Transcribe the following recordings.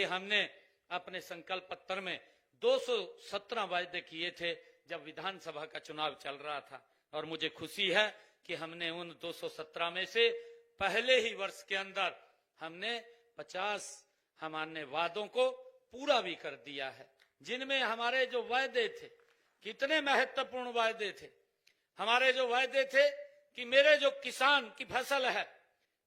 हमने अपने संकल्प पत्र में 217 वायदे किए थे जब विधानसभा का चुनाव चल रहा था, और मुझे खुशी है कि हमने उन 217 में से पहले ही वर्ष के अंदर हमने 50 हमारे वादों को पूरा भी कर दिया है। जिनमें हमारे जो वायदे थे, कितने महत्वपूर्ण वायदे थे। हमारे जो वायदे थे कि मेरे जो किसान की फसल है,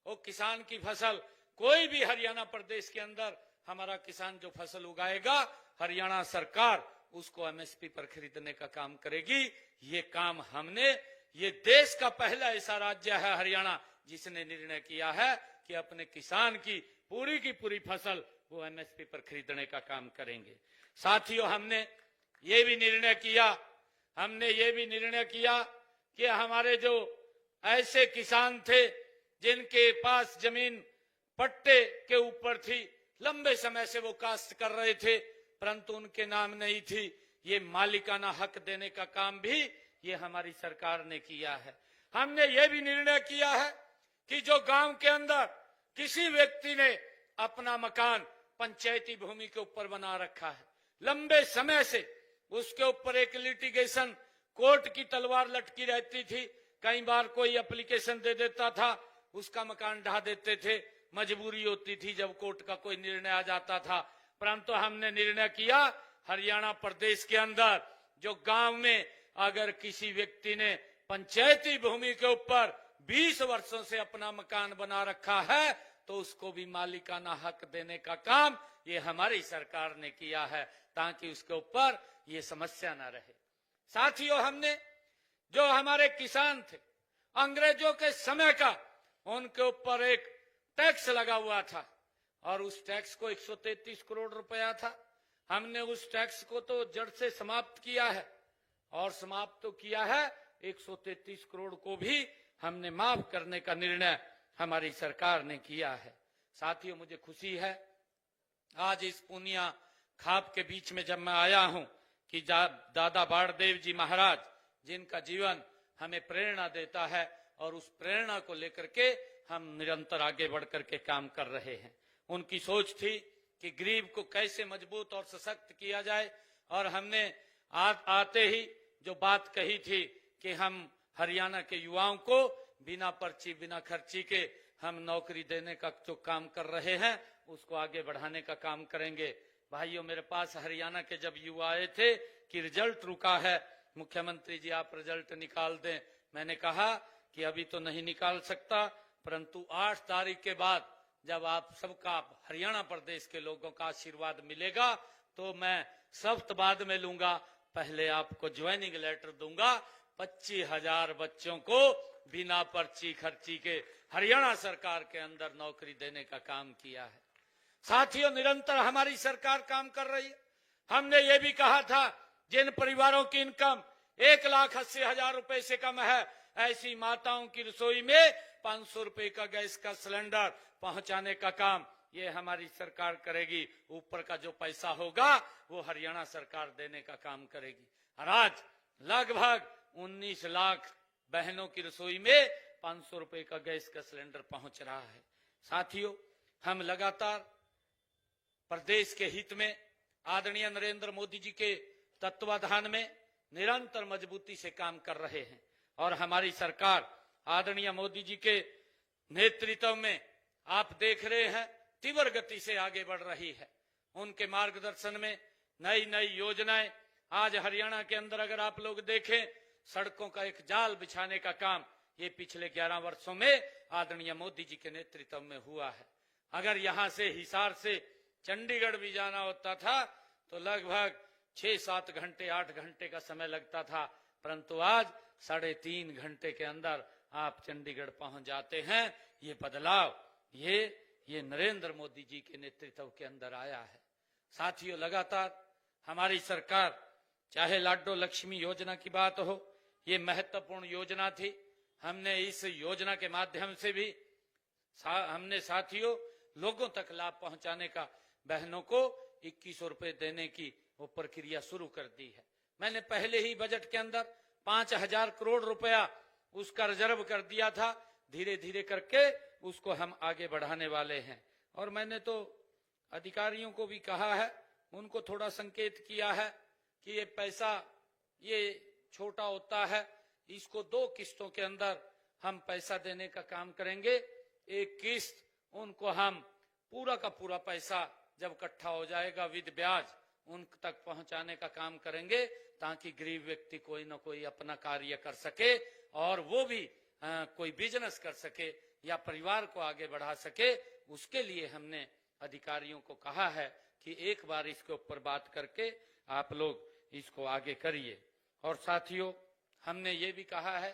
वो किसान की फसल कोई भी हरियाणा प्रदेश के अंदर हमारा किसान जो फसल उगाएगा, हरियाणा सरकार उसको एमएसपी पर खरीदने का काम करेगी। ये काम हमने, ये देश का पहला ऐसा राज्य है हरियाणा जिसने निर्णय किया है कि अपने किसान की पूरी फसल वो एमएसपी पर खरीदने का काम करेंगे। साथियों, हमने ये भी निर्णय किया कि हमारे जो ऐसे किसान थे जिनके पास जमीन पट्टे के ऊपर थी, लंबे समय से वो काश्त कर रहे थे परंतु उनके नाम नहीं थी, ये मालिकाना हक देने का काम भी ये हमारी सरकार ने किया है। हमने ये भी निर्णय किया है कि जो गांव के अंदर किसी व्यक्ति ने अपना मकान पंचायती भूमि के ऊपर बना रखा है, लंबे समय से उसके ऊपर एक लिटिगेशन कोर्ट की तलवार लटकी रहती थी, कई बार कोई एप्लीकेशन दे देता था, उसका मकान ढा देते थे, मजबूरी होती थी जब कोर्ट का कोई निर्णय आ जाता था। परंतु हमने निर्णय किया हरियाणा प्रदेश के अंदर जो गांव में अगर किसी व्यक्ति ने पंचायती भूमि के ऊपर 20 वर्षों से अपना मकान बना रखा है तो उसको भी मालिकाना हक देने का काम ये हमारी सरकार ने किया है, ताकि उसके ऊपर ये समस्या ना रहे। साथियों, हमने जो हमारे किसान थे अंग्रेजों के समय का, उनके ऊपर एक टैक्स लगा हुआ था और उस टैक्स को 133 करोड़ रुपया था। हमने उस टैक्स को तो जड़ से समाप्त किया है, और समाप्त तो किया है 133 करोड़ को भी हमने माफ करने का निर्णय हमारी सरकार ने किया है। साथियों, मुझे खुशी है आज इस पुनिया खाप के बीच में जब मैं आया हूं कि दादा बाड़देव जी महाराज, जिनका जीवन हमें प्रेरणा देता है, और उस प्रेरणा को लेकर के हम निरंतर आगे बढ़ करके काम कर रहे हैं। उनकी सोच थी कि गरीब को कैसे मजबूत और सशक्त किया जाए, और हमने आते ही जो बात कही थी कि हम हरियाणा के युवाओं को बिना पर्ची बिना खर्ची के हम नौकरी देने का जो काम कर रहे हैं उसको आगे बढ़ाने का काम करेंगे। भाइयों, मेरे पास हरियाणा के जब युवा आए थे कि रिजल्ट रुका है, मुख्यमंत्री जी आप रिजल्ट निकाल दें। मैंने कहा कि अभी तो नहीं निकाल सकता, परंतु 8 तारीख के बाद जब आप सबका हरियाणा प्रदेश के लोगों का आशीर्वाद मिलेगा तो मैं सख्त बाद में लूंगा। पहले आपको ज्वाइनिंग लेटर दूंगा। 25,000 बच्चों को बिना पर्ची खर्ची के हरियाणा सरकार के अंदर नौकरी देने का काम किया है। साथियों, निरंतर हमारी सरकार काम कर रही है। हमने ये भी कहा था जिन परिवारों की इनकम 1,80,000 रुपए से कम है, ऐसी माताओं की रसोई में 500 रुपए का गैस का सिलेंडर पहुंचाने का काम ये हमारी सरकार करेगी। ऊपर का जो पैसा होगा वो हरियाणा सरकार देने का काम करेगी। और आज लगभग 19 लाख बहनों की रसोई में 500 रुपए का गैस का सिलेंडर पहुंच रहा है। साथियों, हम लगातार प्रदेश के हित में आदरणीय नरेंद्र मोदी जी के तत्वाधान में निरंतर मजबूती से काम कर रहे हैं, और हमारी सरकार आदरणीय मोदी जी के नेतृत्व में आप देख रहे हैं तीव्र गति से आगे बढ़ रही है। उनके मार्गदर्शन में नई नई योजनाएं आज हरियाणा के अंदर अगर आप लोग देखें, सड़कों का एक जाल बिछाने का काम ये पिछले 11 वर्षों में आदरणीय मोदी जी के नेतृत्व में हुआ है। अगर यहां से हिसार से चंडीगढ़ भी जाना होता था तो लगभग 6-7 घंटे 8 घंटे का समय लगता था, परंतु आज 3.5 घंटे के अंदर आप चंडीगढ़ पहुंच जाते हैं। ये बदलाव ये नरेंद्र मोदी जी के नेतृत्व के अंदर आया है। साथियों, लगातार हमारी सरकार, चाहे लाडो लक्ष्मी योजना की बात हो, ये महत्वपूर्ण योजना थी। हमने इस योजना के माध्यम से भी हमने साथियों लोगों तक लाभ पहुंचाने का, बहनों को 2100 रुपए देने की वो प्रक्रिया शुरू कर दी है। मैंने पहले ही बजट के अंदर 5,000 करोड़ रुपया उसका रिजर्व कर दिया था। धीरे धीरे करके उसको हम आगे बढ़ाने वाले हैं। और मैंने तो अधिकारियों को भी कहा है, उनको थोड़ा संकेत किया है कि ये पैसा ये छोटा होता है, इसको 2 किस्तों के अंदर हम पैसा देने का काम करेंगे। एक किस्त उनको हम पूरा का पूरा पैसा जब इकट्ठा हो जाएगा विद ब्याज उन तक पहुंचाने का काम करेंगे, ताकि गरीब व्यक्ति कोई ना कोई अपना कार्य कर सके और वो भी कोई बिजनेस कर सके या परिवार को आगे बढ़ा सके। उसके लिए हमने अधिकारियों को कहा है कि एक बार इसके ऊपर बात करके आप लोग इसको आगे करिए। और साथियों, हमने ये भी कहा है